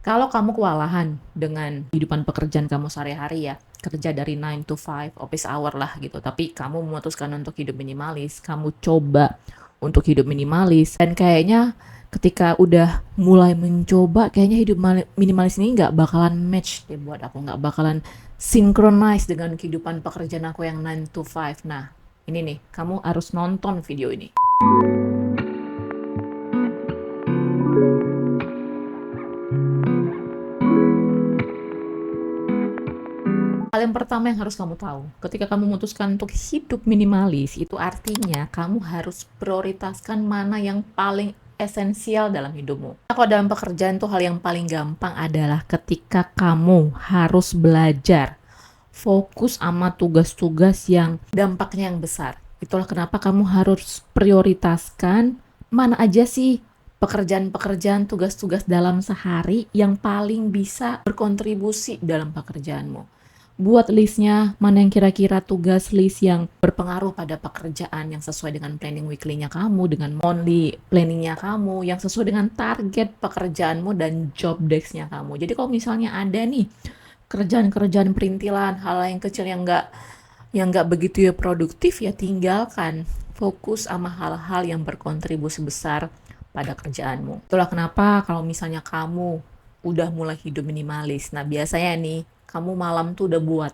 Kalau kamu kewalahan dengan kehidupan pekerjaan kamu sehari-hari ya, kerja dari 9 to 5, office hour lah gitu, tapi kamu memutuskan untuk hidup minimalis, kamu coba untuk hidup minimalis, dan kayaknya ketika udah mulai mencoba, kayaknya hidup minimalis ini nggak bakalan match deh buat aku, nggak bakalan synchronize dengan kehidupan pekerjaan aku yang 9 to 5. Nah, ini nih, kamu harus nonton video ini. Hal yang pertama yang harus kamu tahu, ketika kamu memutuskan untuk hidup minimalis, itu artinya kamu harus prioritaskan mana yang paling esensial dalam hidupmu. Kalau dalam pekerjaan tuh hal yang paling gampang adalah ketika kamu harus belajar fokus sama tugas-tugas yang dampaknya yang besar. Itulah kenapa kamu harus prioritaskan mana aja sih pekerjaan-pekerjaan, tugas-tugas dalam sehari yang paling bisa berkontribusi dalam pekerjaanmu. Buat listnya, mana yang kira-kira tugas list yang berpengaruh pada pekerjaan yang sesuai dengan planning weekly-nya kamu, dengan monthly planning-nya kamu, yang sesuai dengan target pekerjaanmu dan job desk-nya kamu. Jadi kalau misalnya ada nih kerjaan-kerjaan perintilan, hal yang kecil yang nggak begitu ya produktif, ya tinggalkan. Fokus sama hal-hal yang berkontribusi besar pada kerjaanmu. Itulah kenapa kalau misalnya kamu udah mulai hidup minimalis, nah biasanya nih, kamu malam tuh udah buat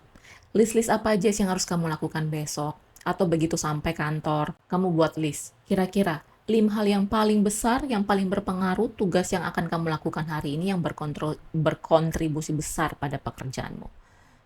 list-list apa aja sih yang harus kamu lakukan besok, atau begitu sampai kantor, kamu buat list. Kira-kira 5 hal yang paling besar, yang paling berpengaruh, tugas yang akan kamu lakukan hari ini yang berkontribusi besar pada pekerjaanmu.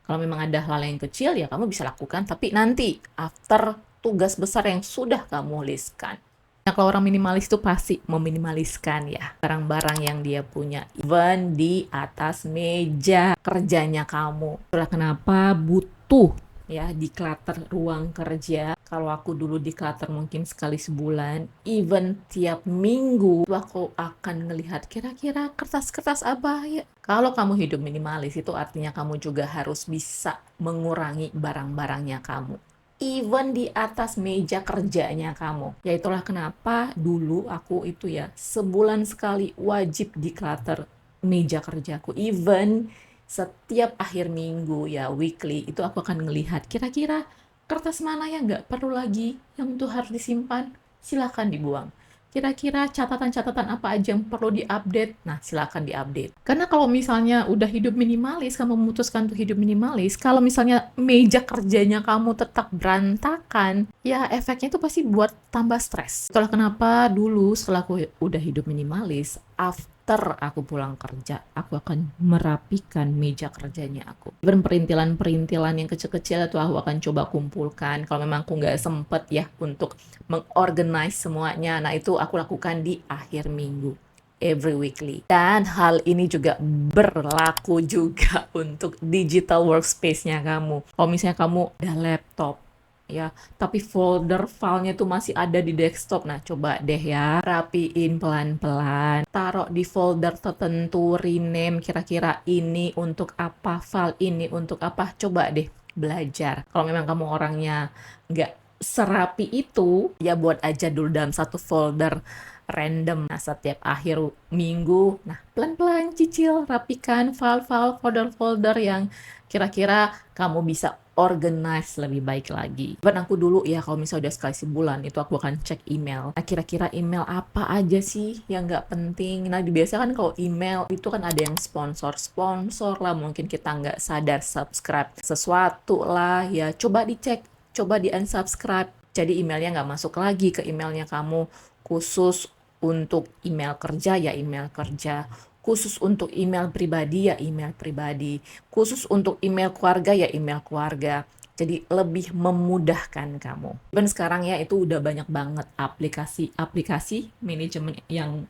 Kalau memang ada hal yang kecil, ya kamu bisa lakukan, tapi nanti, after tugas besar yang sudah kamu listkan. Nah, kalau orang minimalis itu pasti meminimaliskan ya barang-barang yang dia punya, even di atas meja kerjanya kamu. Itulah kenapa butuh ya declutter ruang kerja. Kalau aku dulu declutter mungkin sekali sebulan, even tiap minggu aku akan ngelihat kira-kira kertas-kertas apa ya. Kalau kamu hidup minimalis itu artinya kamu juga harus bisa mengurangi barang-barangnya kamu, even di atas meja kerjanya kamu. Ya itulah kenapa dulu aku itu ya sebulan sekali wajib declutter meja kerjaku. Even setiap akhir minggu ya weekly itu aku akan ngelihat kira-kira kertas mana yang nggak perlu lagi, yang itu harus disimpan, silakan dibuang. Kira-kira catatan-catatan apa aja yang perlu diupdate, nah silakan diupdate. Karena kalau misalnya udah hidup minimalis, kamu memutuskan untuk hidup minimalis, kalau misalnya meja kerjanya kamu tetap berantakan, ya efeknya itu pasti buat tambah stres. Itulah kenapa dulu setelah aku udah hidup minimalis, after aku pulang kerja, aku akan merapikan meja kerjanya aku. Even perintilan-perintilan yang kecil-kecil itu aku akan coba kumpulkan. Kalau memang aku nggak sempet ya untuk mengorganize semuanya, nah itu aku lakukan di akhir minggu, every weekly. Dan hal ini juga berlaku juga untuk digital workspace-nya kamu. Kalau misalnya kamu udah laptop, ya, tapi folder filenya tuh masih ada di desktop. Nah, coba deh ya, rapiin pelan-pelan. Taruh di folder tertentu, rename kira-kira ini untuk apa, file ini untuk apa. Coba deh belajar. Kalau memang kamu orangnya nggak serapi itu, ya buat aja dulu dalam satu folder random. Nah, setiap akhir minggu, nah pelan-pelan cicil, rapikan file-file, folder-folder yang kira-kira kamu bisa organize lebih baik lagi. Bahkan aku dulu ya kalau misalnya udah sekali sebulan itu aku akan cek email. Nah kira-kira email apa aja sih yang nggak penting. Nah biasanya kan kalau email itu kan ada yang sponsor lah, mungkin kita nggak sadar subscribe sesuatu lah ya. Coba dicek, coba di unsubscribe. Jadi emailnya nggak masuk lagi ke emailnya kamu. Khusus untuk email kerja ya email kerja, khusus untuk email pribadi ya email pribadi, khusus untuk email keluarga ya email keluarga. Jadi lebih memudahkan kamu. Dan sekarang ya itu udah banyak banget aplikasi manajemen yang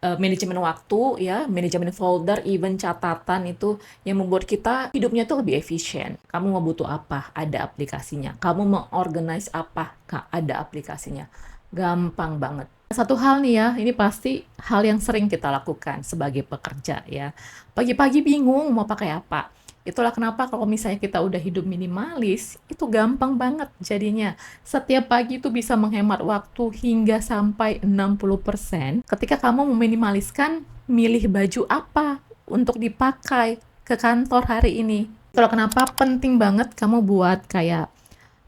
manajemen waktu ya, manajemen folder, even catatan itu yang membuat kita hidupnya tuh lebih efisien. Kamu mau butuh apa? Ada aplikasinya. Kamu mau organize apa? Ada aplikasinya. Gampang banget. Satu hal nih ya, ini pasti hal yang sering kita lakukan sebagai pekerja ya. Pagi-pagi bingung mau pakai apa. Itulah kenapa kalau misalnya kita udah hidup minimalis, itu gampang banget jadinya. Setiap pagi itu bisa menghemat waktu hingga sampai 60% ketika kamu meminimaliskan milih baju apa, untuk dipakai ke kantor hari ini. Itulah kenapa penting banget kamu buat kayak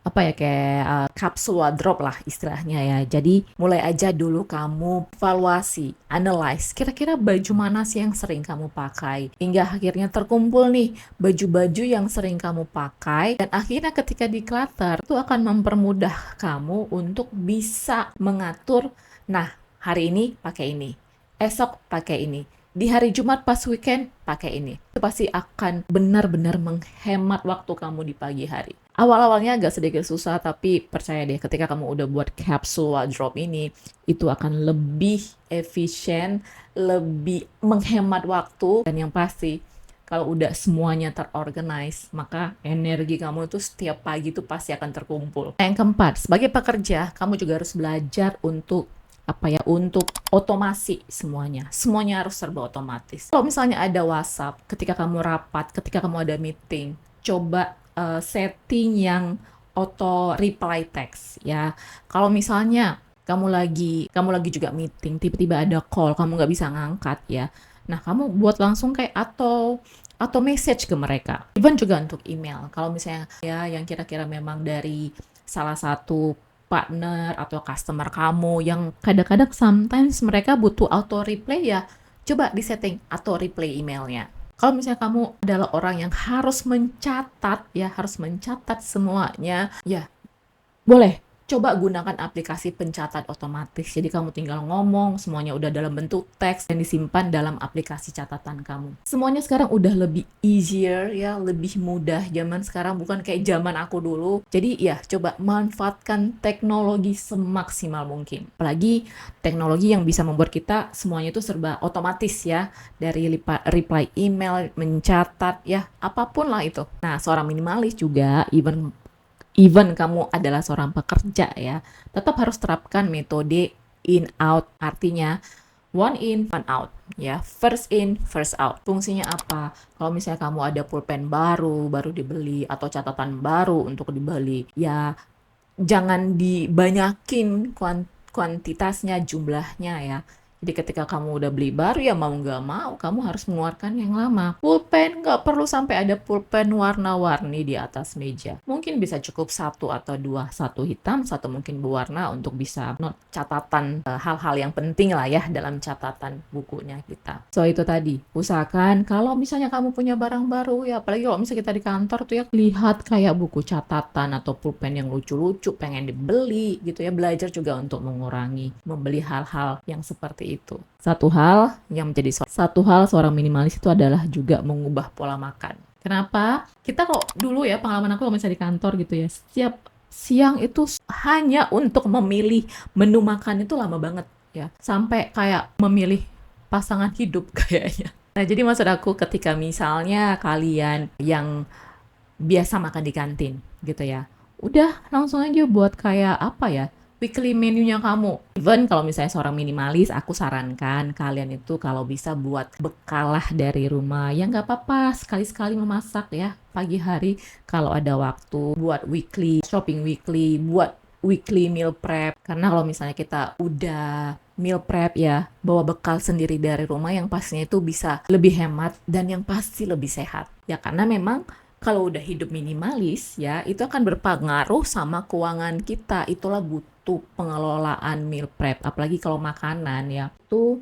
apa ya, kayak capsule wardrobe lah istilahnya ya. Jadi mulai aja dulu kamu evaluasi, analyze kira-kira baju mana sih yang sering kamu pakai, hingga akhirnya terkumpul nih baju-baju yang sering kamu pakai, dan akhirnya ketika declutter itu akan mempermudah kamu untuk bisa mengatur, nah hari ini pakai ini, esok pakai ini, di hari Jumat pas weekend pakai ini. Itu pasti akan benar-benar menghemat waktu kamu di pagi hari. Awal-awalnya agak sedikit susah, tapi percaya deh ketika kamu udah buat capsule wardrobe ini, itu akan lebih efisien, lebih menghemat waktu, dan yang pasti kalau udah semuanya terorganize, maka energi kamu itu setiap pagi itu pasti akan terkumpul. Nah, yang keempat, sebagai pekerja, kamu juga harus belajar untuk apa ya, untuk otomasi semuanya. Semuanya harus serba otomatis. Kalau misalnya ada WhatsApp, ketika kamu rapat, ketika kamu ada meeting, coba setting yang auto reply text ya. Kalau misalnya kamu lagi juga meeting, tiba-tiba ada call, kamu nggak bisa ngangkat ya. Nah, kamu buat langsung kayak atau message ke mereka. Even juga untuk email. Kalau misalnya ya yang kira-kira memang dari salah satu partner atau customer kamu yang kadang-kadang sometimes mereka butuh auto reply ya, coba disetting auto reply emailnya. Kalau misalnya kamu adalah orang yang harus mencatat ya, harus mencatat semuanya, ya boleh coba gunakan aplikasi pencatat otomatis. Jadi kamu tinggal ngomong, semuanya udah dalam bentuk teks dan disimpan dalam aplikasi catatan kamu. Semuanya sekarang udah lebih easier ya, lebih mudah. Zaman sekarang bukan kayak zaman aku dulu. Jadi ya coba manfaatkan teknologi semaksimal mungkin. Apalagi teknologi yang bisa membuat kita semuanya itu serba otomatis ya. Dari reply email, mencatat ya, apapun lah itu. Nah, seorang minimalis juga even kamu adalah seorang pekerja ya, tetap harus terapkan metode in out, artinya one in, one out ya, first in, first out. Fungsinya apa? Kalau misalnya kamu ada pulpen baru dibeli atau catatan baru untuk dibeli, ya jangan dibanyakin kuantitasnya, jumlahnya ya. Jadi ketika kamu udah beli baru ya mau nggak mau kamu harus mengeluarkan yang lama. Pulpen nggak perlu sampai ada pulpen warna-warni di atas meja. Mungkin bisa cukup satu atau dua, satu hitam, satu mungkin berwarna untuk bisa catatan hal-hal yang penting lah ya dalam catatan bukunya kita. So itu tadi, usahakan kalau misalnya kamu punya barang baru ya, apalagi kalau misalnya kita di kantor tuh ya, lihat kayak buku catatan atau pulpen yang lucu-lucu pengen dibeli gitu ya, belajar juga untuk mengurangi membeli hal-hal yang seperti itu. Satu hal seorang minimalis itu adalah juga mengubah pola makan. Kenapa? Kita kok dulu ya, pengalaman aku kalau misalnya di kantor gitu ya, setiap siang itu hanya untuk memilih menu makan itu lama banget ya. Sampai kayak memilih pasangan hidup kayaknya. Nah, jadi maksud aku ketika misalnya kalian yang biasa makan di kantin gitu ya, udah langsung aja buat kayak apa ya, weekly menunya kamu. Even kalau misalnya seorang minimalis, aku sarankan kalian itu kalau bisa buat bekal lah dari rumah. Ya nggak apa-apa, sekali-sekali memasak ya pagi hari kalau ada waktu, buat weekly, shopping weekly, buat weekly meal prep. Karena kalau misalnya kita udah meal prep ya, bawa bekal sendiri dari rumah yang pastinya itu bisa lebih hemat dan yang pasti lebih sehat. Ya karena memang kalau udah hidup minimalis ya, itu akan berpengaruh sama keuangan kita. Itulah butuh pengelolaan meal prep. Apalagi kalau makanan ya, itu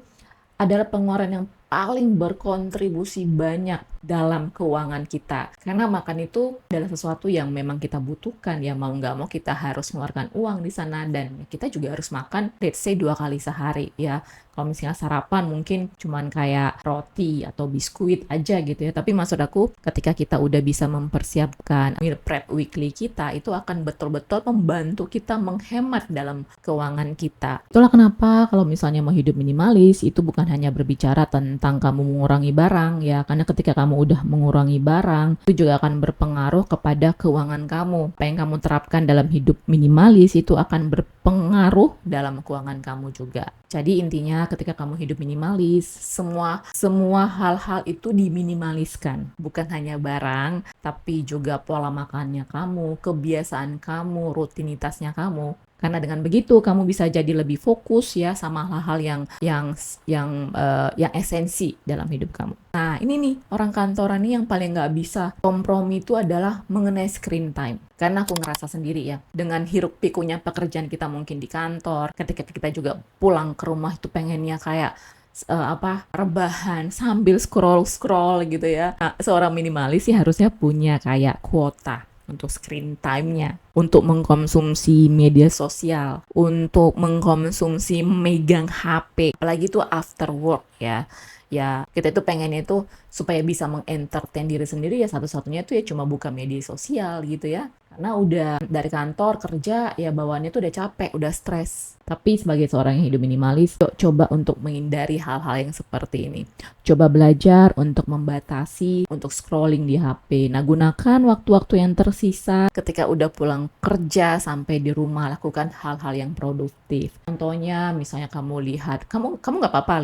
adalah pengeluaran yang paling berkontribusi banyak dalam keuangan kita. Karena makan itu adalah sesuatu yang memang kita butuhkan ya, mau nggak mau kita harus mengeluarkan uang di sana, dan kita juga harus makan let's say 2 kali sehari ya. Kalau misalnya sarapan mungkin cuman kayak roti atau biskuit aja gitu ya. Tapi maksud aku ketika kita udah bisa mempersiapkan meal prep weekly kita, itu akan betul-betul membantu kita menghemat dalam keuangan kita. Itulah kenapa kalau misalnya mau hidup minimalis itu bukan hanya berbicara tentang kamu mengurangi barang ya. Karena ketika kamu udah mengurangi barang, itu juga akan berpengaruh kepada keuangan kamu. Apa yang kamu terapkan dalam hidup minimalis itu akan berpengaruh dalam keuangan kamu juga. Jadi intinya ketika kamu hidup minimalis, semua hal-hal itu diminimaliskan. Bukan hanya barang, tapi juga pola makannya kamu, kebiasaan kamu, rutinitasnya kamu. Karena dengan begitu kamu bisa jadi lebih fokus ya sama hal-hal yang esensi dalam hidup kamu. Nah, ini nih orang kantoran nih yang paling nggak bisa kompromi itu adalah mengenai screen time. Karena aku ngerasa sendiri ya, dengan hiruk pikunya pekerjaan kita mungkin di kantor, ketika kita juga pulang ke rumah itu pengennya kayak rebahan sambil scroll gitu ya. Nah, seorang minimalis sih harusnya punya kayak kuota untuk screen time-nya, untuk mengkonsumsi media sosial, untuk mengkonsumsi megang HP, apalagi itu after work ya. Ya, kita itu pengennya itu supaya bisa mengentertain diri sendiri ya satu-satunya itu ya cuma buka media sosial gitu ya. Karena udah dari kantor kerja ya bawaannya tuh udah capek, udah stres. Tapi sebagai seorang yang hidup minimalis, yuk coba untuk menghindari hal-hal yang seperti ini. Coba belajar untuk membatasi untuk scrolling di HP. Nah, gunakan waktu-waktu yang tersisa ketika udah pulang kerja sampai di rumah, lakukan hal-hal yang produktif. Contohnya misalnya kamu nggak apa-apa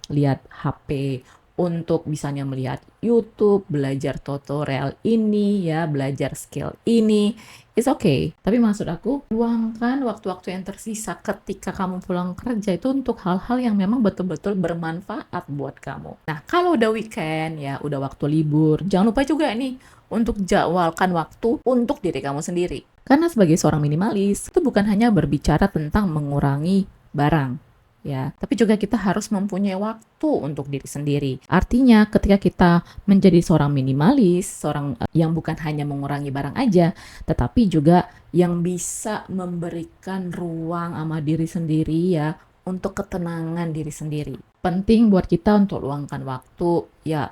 lihat HP untuk misalnya melihat YouTube, belajar tutorial ini ya, belajar skill ini. It's okay. Tapi maksud aku, luangkan waktu-waktu yang tersisa ketika kamu pulang kerja itu untuk hal-hal yang memang betul-betul bermanfaat buat kamu. Nah, kalau udah weekend ya, udah waktu libur, jangan lupa juga nih untuk jadwalkan waktu untuk diri kamu sendiri. Karena sebagai seorang minimalis, itu bukan hanya berbicara tentang mengurangi barang, ya, tapi juga kita harus mempunyai waktu untuk diri sendiri. Artinya ketika kita menjadi seorang minimalis, seorang yang bukan hanya mengurangi barang aja, tetapi juga yang bisa memberikan ruang sama diri sendiri ya, untuk ketenangan diri sendiri. Penting buat kita untuk luangkan waktu ya.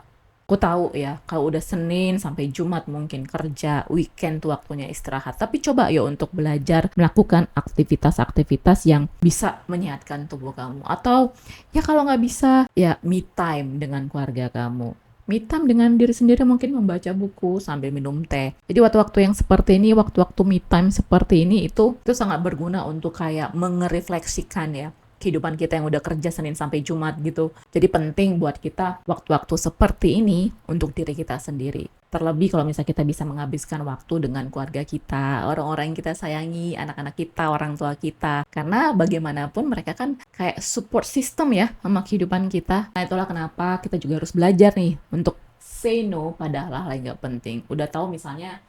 Aku tahu ya, kalau udah Senin sampai Jumat mungkin kerja, weekend tuh waktunya istirahat. Tapi coba yuk untuk belajar melakukan aktivitas-aktivitas yang bisa menyehatkan tubuh kamu. Atau ya kalau nggak bisa, ya me time dengan keluarga kamu. Me time dengan diri sendiri mungkin membaca buku sambil minum teh. Jadi waktu-waktu yang seperti ini, waktu-waktu me time seperti ini itu sangat berguna untuk kayak mengerefleksikan ya kehidupan kita yang udah kerja Senin sampai Jumat gitu. Jadi penting buat kita waktu-waktu seperti ini untuk diri kita sendiri. Terlebih kalau misalnya kita bisa menghabiskan waktu dengan keluarga kita, orang-orang yang kita sayangi, anak-anak kita, orang tua kita. Karena bagaimanapun mereka kan kayak support system ya sama kehidupan kita. Nah, itulah kenapa kita juga harus belajar nih untuk say no pada hal-hal yang gak penting. Udah tahu misalnya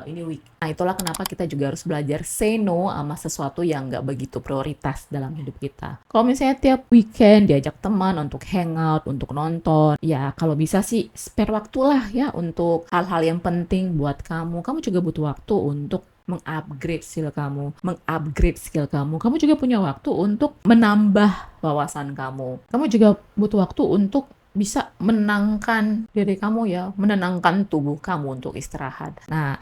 ini week. Nah, itulah kenapa kita juga harus belajar say no sama sesuatu yang nggak begitu prioritas dalam hidup kita. Kalau misalnya tiap weekend diajak teman untuk hangout, untuk nonton, ya kalau bisa sih spare waktu lah ya untuk hal-hal yang penting buat kamu. Kamu juga butuh waktu untuk mengupgrade skill kamu. Kamu juga punya waktu untuk menambah wawasan kamu. Kamu juga butuh waktu untuk bisa menenangkan diri kamu ya, menenangkan tubuh kamu untuk istirahat. Nah,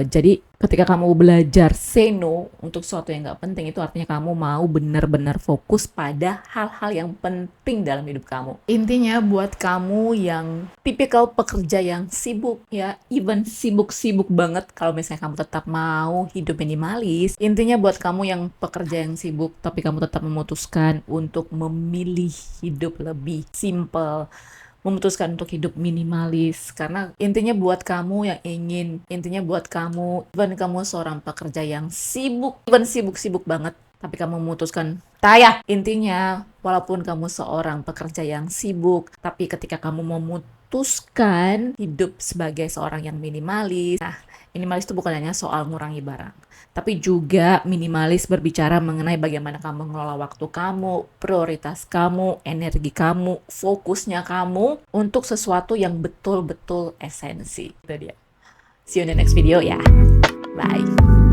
jadi ketika kamu belajar say no untuk sesuatu yang nggak penting, itu artinya kamu mau benar-benar fokus pada hal-hal yang penting dalam hidup kamu. Intinya buat kamu yang tipikal pekerja yang sibuk ya, even sibuk-sibuk banget, kalau misalnya kamu tetap mau hidup minimalis, intinya buat kamu yang pekerja yang sibuk, tapi kamu tetap memutuskan untuk memilih hidup lebih simple, memutuskan untuk hidup minimalis, karena intinya buat kamu even kamu seorang pekerja yang sibuk, even sibuk-sibuk banget, tapi kamu memutuskan intinya walaupun kamu seorang pekerja yang sibuk, tapi ketika kamu memutuskan hidup sebagai seorang yang minimalis, nah, minimalis itu bukan hanya soal ngurangi barang, tapi juga minimalis berbicara mengenai bagaimana kamu mengelola waktu kamu, prioritas kamu, energi kamu, fokusnya kamu untuk sesuatu yang betul-betul esensi. Itu dia. See you in the next video ya. Bye.